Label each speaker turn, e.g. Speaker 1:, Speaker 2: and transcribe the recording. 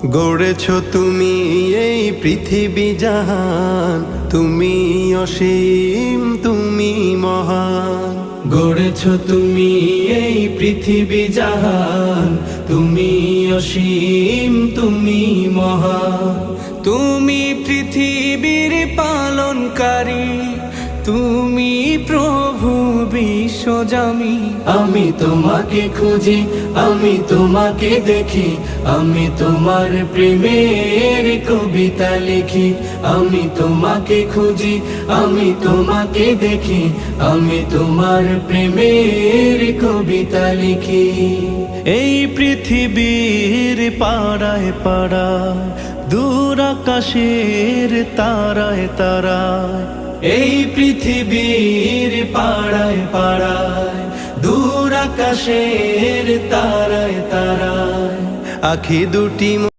Speaker 1: গড়েছ তুমি এই পৃথিবী জাহান, তুমি অসীম তুমি মহান।
Speaker 2: গড়েছ তুমি এই পৃথিবী জাহান, তুমি অসীম তুমি মহান। তুমি পৃথিবীর পালনকারী, তুমি প্রভু বিশ্বজামি। আমি তোমাকে খুঁজি, আমি তোমাকে দেখি, আমি তোমার প্রেমের কবিতা লিখি। আমি তোমাকে খুঁজি, আমি তোমাকে দেখি, আমি তোমার প্রেমের কবিতা লিখি।
Speaker 3: এই পৃথিবীর পাড়ায় পাড়ায়, দূর আকাশের তারায় তারায়,
Speaker 2: এই পৃথিবীর পাড়ায় পাড়ায়, দূর আকাশের তারায় তারায়,
Speaker 1: আখি দুটি